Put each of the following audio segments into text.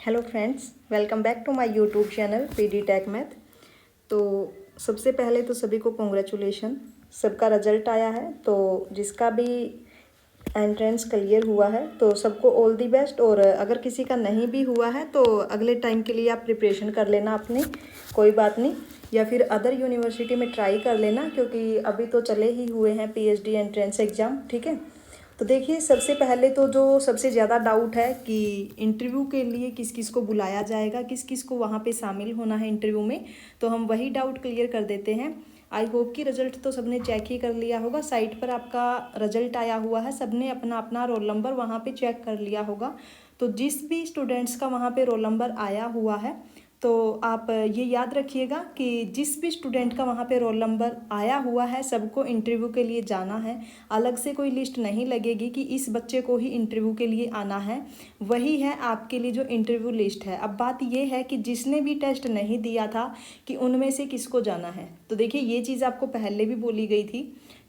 Hello friends, welcome back to my YouTube channel PD tech math. तो सबसे पहले तो सभी को कॉन्ग्रेचुलेशन, सबका रिजल्ट आया है। तो जिसका भी एंट्रेंस क्लियर हुआ है तो सबको ऑल दी बेस्ट। और अगर किसी का नहीं भी हुआ है तो अगले टाइम के लिए आप प्रिपरेशन कर लेना अपनी, कोई बात नहीं, या फिर अदर यूनिवर्सिटी में ट्राई कर लेना, क्योंकि अभी तो चले ही हुए हैं पीएचडी एंट्रेंस एग्ज़ाम। ठीक है, तो देखिए सबसे पहले तो जो सबसे ज़्यादा डाउट है कि इंटरव्यू के लिए किस किस को बुलाया जाएगा, किस किस को वहाँ पे शामिल होना है इंटरव्यू में, तो हम वही डाउट क्लियर कर देते हैं। आई होप कि रिजल्ट तो सबने चेक ही कर लिया होगा, साइट पर आपका रिजल्ट आया हुआ है, सबने अपना अपना रोल नंबर वहाँ पे चेक कर लिया होगा। तो जिस भी स्टूडेंट्स का वहाँ पे रोल नंबर आया हुआ है तो आप ये याद रखिएगा कि जिस भी स्टूडेंट का वहाँ पे रोल नंबर आया हुआ है सबको इंटरव्यू के लिए जाना है। अलग से कोई लिस्ट नहीं लगेगी कि इस बच्चे को ही इंटरव्यू के लिए आना है, वही है आपके लिए जो इंटरव्यू लिस्ट है। अब बात ये है कि जिसने भी टेस्ट नहीं दिया था कि उनमें से किसको जाना है। तो देखिए ये चीज़ आपको पहले भी बोली गई थी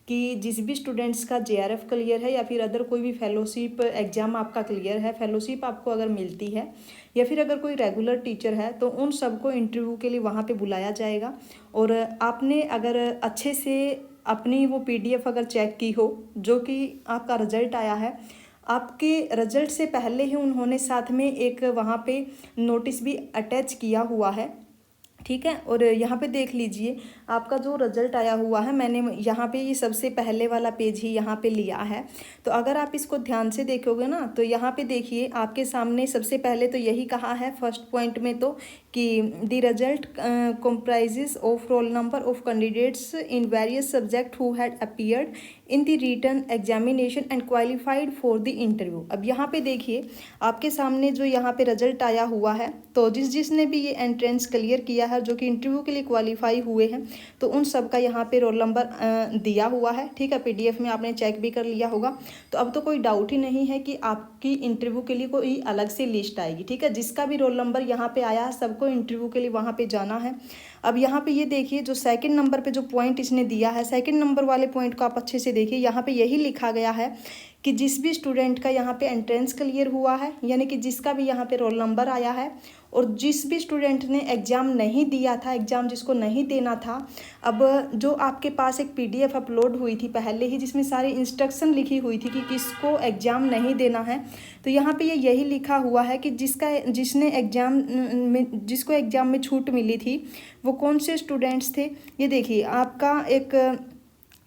कि जिस भी स्टूडेंट्स का जेआरएफ क्लियर है या फिर अदर कोई भी फेलोशिप एग्ज़ाम आपका क्लियर है, फेलोशिप आपको अगर मिलती है या फिर अगर कोई रेगुलर टीचर है तो उन सबको इंटरव्यू के लिए वहाँ पे बुलाया जाएगा। और आपने अगर अच्छे से अपनी वो पीडीएफ अगर चेक की हो जो कि आपका रिजल्ट आया है, आपके रिजल्ट से पहले ही उन्होंने साथ में एक वहाँ पे नोटिस भी अटैच किया हुआ है। ठीक है, और यहाँ पे देख लीजिए आपका जो रिजल्ट आया हुआ है, मैंने यहाँ पे ये सबसे पहले वाला पेज ही यहाँ पे लिया है। तो अगर आप इसको ध्यान से देखोगे ना तो यहाँ पे देखिए आपके सामने सबसे पहले तो यही कहा है फर्स्ट पॉइंट में तो कि the result comprises of roll number of candidates in various subject who had appeared in the written examination and qualified for the interview. अब यहाँ पे देखिए आपके सामने जो यहाँ पे रिजल्ट आया हुआ है, तो जिसने भी ये एंट्रेंस क्लियर किया है जो कि इंटरव्यू के लिए क्वालिफाई हुए हैं, तो उन सब का यहाँ पे रोल नंबर दिया हुआ है। ठीक है, पीडीएफ में आपने चेक भी कर लिया होगा। तो अब तो कोई डाउट ही नहीं है कि आपकी इंटरव्यू के लिए कोई अलग से लिस्ट आएगी। ठीक है, जिसका भी रोल नंबर यहाँ पे आया है सबको इंटरव्यू के लिए वहाँ पे जाना है। अब यहाँ पे ये देखिए जो सेकंड नंबर पे जो पॉइंट इसने दिया है, सेकंड नंबर वाले पॉइंट को आप अच्छे से देखिए, यहाँ पे यही लिखा गया है कि जिस भी स्टूडेंट का यहाँ पे एंट्रेंस क्लियर हुआ है, यानी कि जिसका भी यहाँ पे रोल नंबर आया है, और जिस भी स्टूडेंट ने एग्ज़ाम नहीं दिया था, एग्ज़ाम जिसको नहीं देना था, अब जो आपके पास एक पीडीएफ अपलोड हुई थी पहले ही जिसमें सारी इंस्ट्रक्शन लिखी हुई थी कि किसको एग्ज़ाम नहीं देना है, तो यहाँ पे यही लिखा हुआ है कि जिसने एग्ज़ाम में जिसको एग्ज़ाम में छूट मिली थी वो कौन से स्टूडेंट्स थे। ये देखिए आपका एक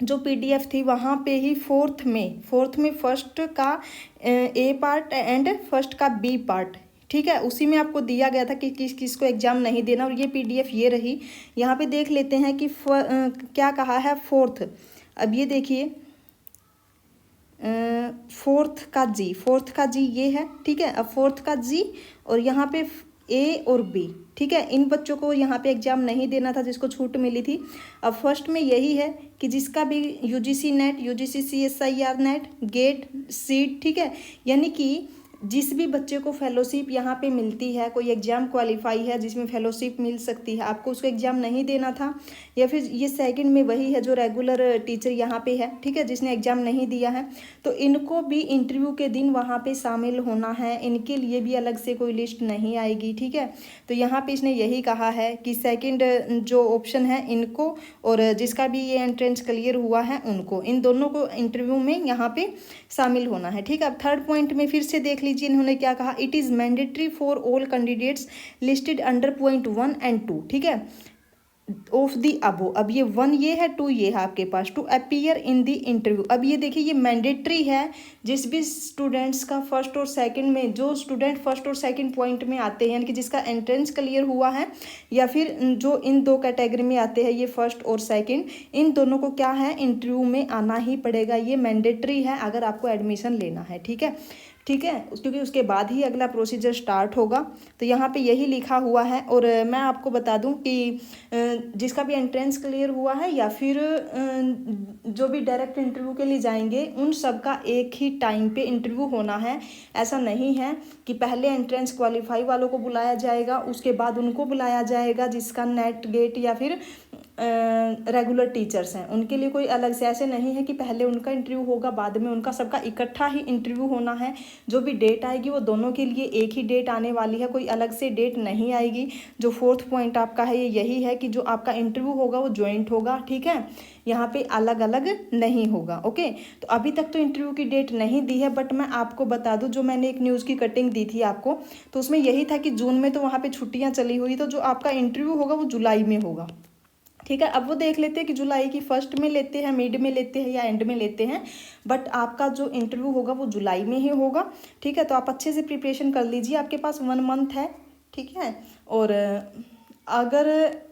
जो पीडीएफ थी वहाँ पे ही फोर्थ में फर्स्ट का ए पार्ट एंड फर्स्ट का बी पार्ट, ठीक है, उसी में आपको दिया गया था कि किस किस को एग्ज़ाम नहीं देना। और ये पीडीएफ ये रही। यहाँ पे देख लेते हैं कि क्या कहा है फोर्थ। अब ये देखिए फोर्थ का जी ये है। ठीक है, अब फोर्थ का जी और यहाँ पे ए और बी, ठीक है, इन बच्चों को यहाँ पे एग्ज़ाम नहीं देना था जिसको छूट मिली थी। अब फर्स्ट में यही है कि जिसका भी UGC NET, UGC CSIR NET, GATE, seat, ठीक है, यानी कि जिस भी बच्चे को फेलोशिप यहाँ पे मिलती है, कोई एग्ज़ाम क्वालिफाई है जिसमें फेलोशिप मिल सकती है, आपको उसको एग्ज़ाम नहीं देना था, या फिर ये सेकंड में वही है जो रेगुलर टीचर यहाँ पे है, ठीक है, जिसने एग्ज़ाम नहीं दिया है, तो इनको भी इंटरव्यू के दिन वहाँ पे शामिल होना है, इनके लिए भी अलग से कोई लिस्ट नहीं आएगी। ठीक है, तो यहाँ पे इसने यही कहा है कि सेकेंड जो ऑप्शन है इनको, और जिसका भी ये एंट्रेंस क्लियर हुआ है उनको, इन दोनों को इंटरव्यू में यहाँ पे शामिल होना है। ठीक है, अब थर्ड पॉइंट में फिर से देख लीजिए इन्होंने क्या कहा, it is mandatory for all candidates listed under point 1 and 2, ठीक है, ऑफ दी अबो। अब ये 1 ये है, 2 ये है आपके पास, to appear in the interview. अब ये देखिए ये मैंडेटरी है, जिस भी स्टूडेंट्स का फर्स्ट और सेकंड में, जो स्टूडेंट फर्स्ट और सेकंड पॉइंट में आते हैं, यानी कि जिसका एंट्रेंस क्लियर हुआ है, या फिर जो इन दो कैटेगरी में आते हैं ये फर्स्ट और सेकंड, इन दोनों को क्या है इंटरव्यू में आना ही पड़ेगा। ये मैंडेटरी है अगर आपको एडमिशन लेना है। ठीक है, ठीक है, क्योंकि उसके बाद ही अगला प्रोसीजर स्टार्ट होगा। तो यहाँ पे यही लिखा हुआ है। और मैं आपको बता दूं कि जिसका भी एंट्रेंस क्लियर हुआ है या फिर जो भी डायरेक्ट इंटरव्यू के लिए जाएंगे, उन सब का एक ही टाइम पे इंटरव्यू होना है। ऐसा नहीं है कि पहले एंट्रेंस क्वालिफाई वालों को बुलाया जाएगा उसके बाद उनको बुलाया जाएगा जिसका नेट, गेट या फिर रेगुलर टीचर्स हैं उनके लिए कोई अलग से ऐसे नहीं है कि पहले उनका इंटरव्यू होगा बाद में उनका, सबका इकट्ठा ही इंटरव्यू होना है। जो भी डेट आएगी वो दोनों के लिए एक ही डेट आने वाली है, कोई अलग से डेट नहीं आएगी। जो फोर्थ पॉइंट आपका है ये यही है कि जो आपका इंटरव्यू होगा वो जॉइंट होगा, ठीक है, यहाँ पे अलग अलग नहीं होगा। ओके, तो अभी तक तो इंटरव्यू की डेट नहीं दी है, बट मैं आपको बता दूं, जो मैंने एक न्यूज़ की कटिंग दी थी आपको, तो उसमें यही था कि जून में तो वहाँ पे छुट्टियाँ चली हुई, तो जो आपका इंटरव्यू होगा वो जुलाई में होगा, ठीक है। अब वो देख लेते हैं कि जुलाई की फर्स्ट में लेते हैं, मिड में लेते हैं या एंड में लेते हैं, बट आपका जो इंटरव्यू होगा वो जुलाई में ही होगा, ठीक है। तो आप अच्छे से प्रिपरेशन कर लीजिए, आपके पास 1 मंथ है, ठीक है। और अगर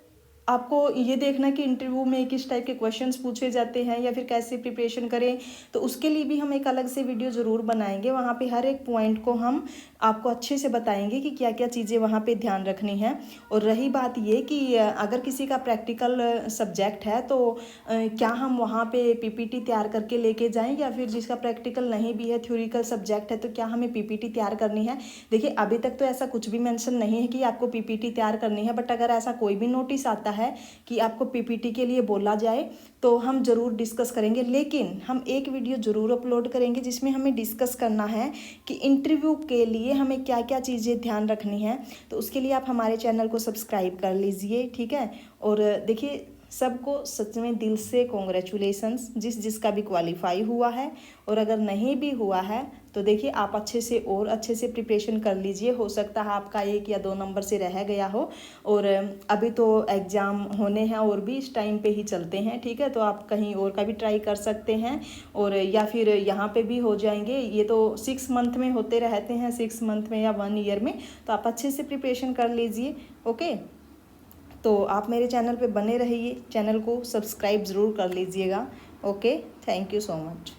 आपको ये देखना कि इंटरव्यू में किस टाइप के क्वेश्चंस पूछे जाते हैं या फिर कैसे प्रिपरेशन करें, तो उसके लिए भी हम एक अलग से वीडियो ज़रूर बनाएंगे। वहाँ पे हर एक पॉइंट को हम आपको अच्छे से बताएंगे कि क्या क्या चीज़ें वहाँ पे ध्यान रखनी है। और रही बात ये कि अगर किसी का प्रैक्टिकल सब्जेक्ट है तो क्या हम वहाँ पे पीपीटी तैयार करके लेके जाएँ, या फिर जिसका प्रैक्टिकल नहीं भी है, थ्योरिकल सब्जेक्ट है, तो क्या हमें पीपीटी तैयार करनी है। देखिए अभी तक तो ऐसा कुछ भी मेंशन नहीं है कि आपको पीपीटी तैयार करनी है, बट अगर ऐसा कोई भी नोटिस आता है कि आपको पीपीटी के लिए बोला जाए तो हम ज़रूर डिस्कस करेंगे। लेकिन हम एक वीडियो ज़रूर अपलोड करेंगे जिसमें हमें डिस्कस करना है कि इंटरव्यू के लिए हमें क्या क्या चीज़ें ध्यान रखनी है। तो उसके लिए आप हमारे चैनल को सब्सक्राइब कर लीजिए, ठीक है। और देखिए सबको सच में दिल से कॉन्ग्रेचुलेसन्स, जिसका भी क्वालिफाई हुआ है, और अगर नहीं भी हुआ है तो देखिए आप अच्छे से और अच्छे से प्रिपरेशन कर लीजिए। हो सकता है आपका 1 या 2 नंबर से रह गया हो, और अभी तो एग्ज़ाम होने हैं और भी इस टाइम पे ही चलते हैं, ठीक है। तो आप कहीं और का भी ट्राई कर सकते हैं, और या फिर यहाँ पे भी हो जाएंगे। ये तो 6 मंथ में होते रहते हैं, 6 मंथ में या 1 ईयर में, तो आप अच्छे से प्रिपरेशन कर लीजिए। ओके, तो आप मेरे चैनल पे बने रहिए, चैनल को सब्सक्राइब ज़रूर कर लीजिएगा। Okay, thank you so much.